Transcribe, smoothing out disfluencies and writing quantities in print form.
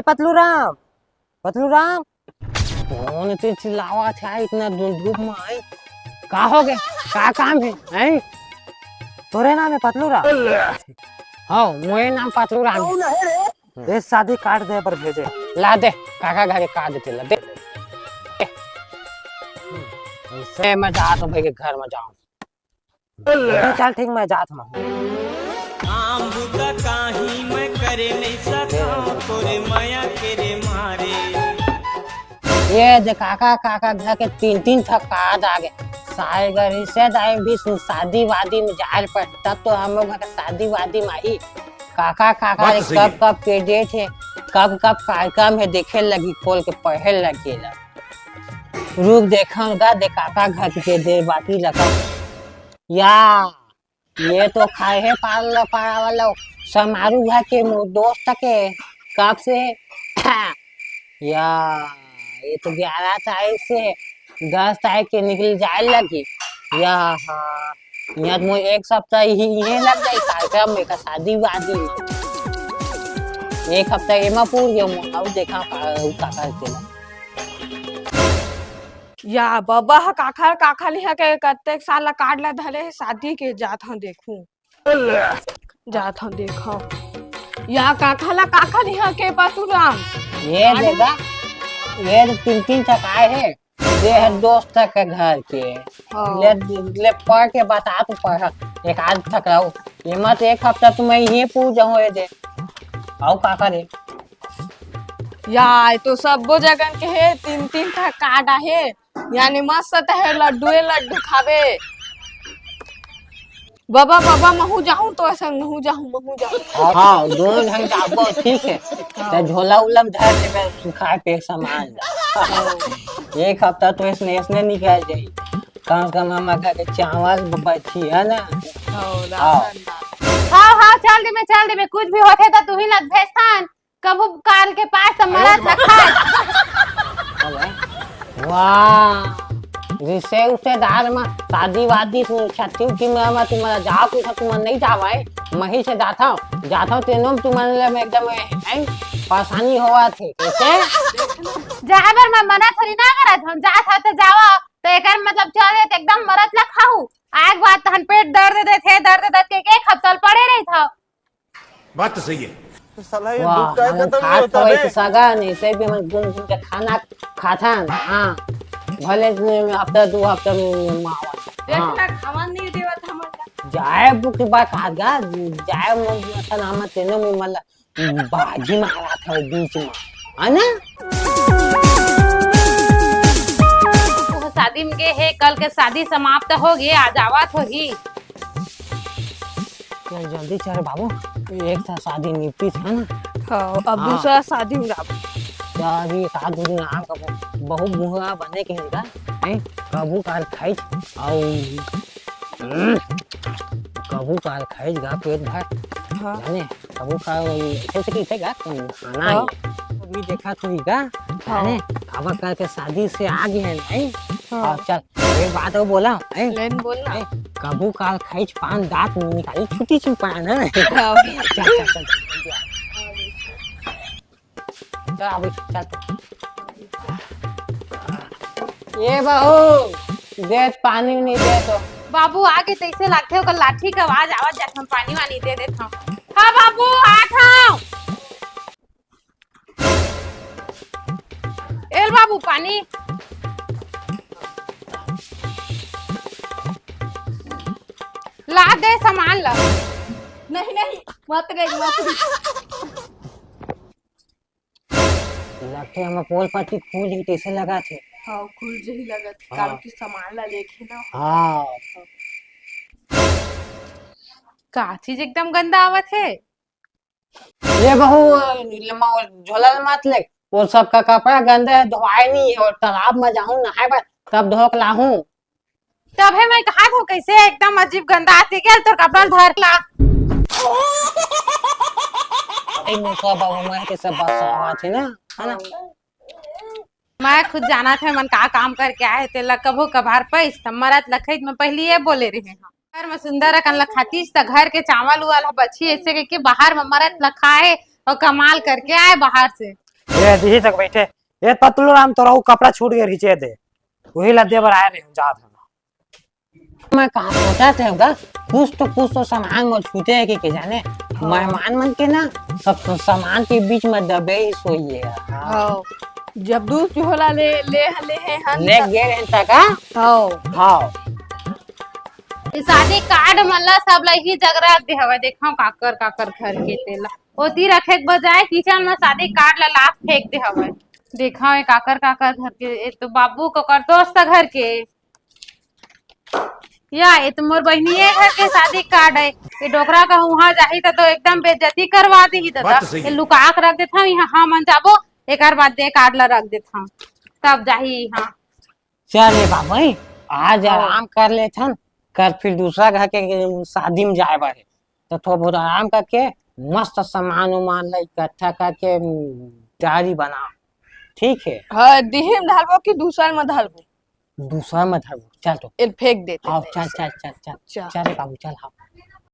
पतलू राम, पतलू राम, कौन इतनी चिल्लावा था इतना धूप में आई? का हो गए? का काम है? हैं? तोरे नाम है पतलू राम? हाँ, मोए नाम पतलू राम है। इस शादी कार्ड दे पर भेजे। ला दे, काका घर कार्ड देते ला दे। इससे मैं जाता हूँ भाई के घर में जाऊँ। चल ठीक मैं जाता हूँ। काम बुता काही मैं करे नहीं सका तोरे माया के रे मारे। ये जे काका काका घर के तीन तीन ठा कार्ड आ गए। साल का रिश्तेदार भी शादी वादी में जाए पर तब तो हम लोग शादी वादी में आई। काका काका कब कब के डेट है, कब कब कार्यक्रम है देखे लगी खोल के पढ़े लगे ला। रुक देखा दे काका घर के देर बाकी लगा। या ये तो खाए है पाला पारा वाला समारू घर के दोस्त के कब से या ये तो 11 तारीख से 10 तारीख के निकल जाए लगी। या हाँ यहाँ तो एक सप्ताह ही ये लग जाए कार्यक्रम में का शादी वादी में। एक हफ्ता एमा पूर गया अब देखा काका के या बाबा काखा काखा लिहा के कत्ते साल कार्ड ला धले शादी के जात हूं देखूं जात हूं देखो या काखा ला काखा लिहा के पतुराम ये देगा ये तीन तीन तक आए है ये है दोस्त के घर के ले पढ़ के बता तू पढ़ एक आज तक रहो ये मत एक हफ्ता तुम्हें ये पूछ जाऊँ दे आओ काका रे या तो सब वो जगह के है तीन तीन का कार्ड है यानी मस्त है लड्डू खावे बाबा बाबा महू जाऊं तो ऐसा महू जाऊं हाँ दोनों ढंग जाबो ठीक है तो झोला उलम धर के मैं सुखा पे सामान एक हफ्ता तो इसने निकल जाई कम से कम हम के चावल बची है ना। हाँ चल दे में कुछ भी होते तो तू ही लग भेजतान कबू काल के पास मरद रखा। वाह जिससे उससे दार में शादी वादी छत्ती की में तुम्हारा जाओ कुछ तुम नहीं जावाए मही से जाता हूँ तेनों तुम्हारे में एकदम परेशानी हुआ थे कैसे जाबर मैं मना थोड़ी ना करत हम जात ह तो जावा तो एकर मतलब चले तो एकदम मरद ला खाऊ आग बात तहन पेट दर्द दे थे दर्द के एक हफ्ता पड़े रही था। बात तो सही है। साला ये दुख का खत्म नहीं होता है सगा नहीं से भी हम घूम के खाना खाता हां भले हफ्ता 2 हफ्ता में मावा देखना खावा नहीं देवत हमला जाए बुक बात आगा जाए मतलब हम तेनो में मतलब बाजी मारा था बीच में है ना। तो शादी में गए है कल के शादी समाप्त हो गई आज आवत होगी जल्दी चल बाबू एक साथ शादी निपटी है ना। हाँ अब दूसरा शादी में अभी सात दिन आप बहुत मुहा बने के हेगा हैं कबू काल खाई कबू काल खाएगा पेट भर जाने कबू का ऐसे कैसे गा खाना है अभी देखा तो हीगा जाने कब काल के शादी से आगे है नहीं। और चल एक बात और बोला लेन बोलना कबू काल खाई पान दांत निकाली छुट्टी छुपान है चल अभी चल ये बहू दे पानी नहीं दे तो बाबू आगे तैसे लगते हो लाठी का आवाज आवाज जात हम पानी वानी दे देता हूं। हाँ बाबू आठ एल बाबू पानी ला दे सामान ला नहीं मत रे लगते हम पोल पट्टी फूल ही कैसे लगा थे। हाँ खुल जही लगत काल की सामान ला लेके ना हाँ का चीज एकदम गंदा आवत है ये बहू झोला मत ले वो सब का कपड़ा गंदा है धोआए नहीं है और तालाब में जाऊं नहाए पर तब धोक लाहूं तब है मैं कहा था कैसे एकदम अजीब गंदा आती क्या तो कपड़ा धर ला सब बहू मैं के सब बस थे ना है ना। मैं खुद जाना था मन का काम करके आए थे कभू कभार पैस मरत लखत में पहले ये बोले रहे घर में सुंदर कन लखातीस त घर के चावल उवल बची ऐसे के बाहर में मरत लखाए और कमाल करके आए बाहर से ये दी तक बैठे ये पतलू राम तोरा उ कपड़ा छूट के खींचे दे वही ला दे बर आए रे जा मैं कहा सोचा थे होगा कुछ तो सामान में छूटे है कि जाने मेहमान मन के ना सब सामान के बीच में दबे ही सोइए हाँ जब दूध होला ले हैं हन ले गए हैं तक हाँ हाँ ई शादी कार्ड मल्ला सब लही जगरा दे हवे देखो काकर घर के तेला ओती रखे के बजाय किचन में शादी कार्ड ला लाख फेंक दे हवे देखा है काकर घर के ए तो बाबू को कर दोस्त घर के या ये तो मोर बहनिये घर के शादी कार्ड है ये डोकरा का वहां जाही तो एकदम बेइज्जती करवा दी ही दादा ये लुका के रख देता यहाँ हाँ मन जाबो एकर बाद दे कार्ड ला रख देता तब जाही हाँ चले बाबू आज आराम कर ले थन कर फिर दूसरा घर के शादी में जाए बारे तो थोड़ा बहुत आराम करके मस्त सामान उमान ला इकट्ठा करके डायरी बना ठीक है हाँ दिहिम ढालबो कि दूसर में ढालबो दूसरा में धरबो चल तो फेंक देते आओ चल चल चल चल चल बाबू चल हाँ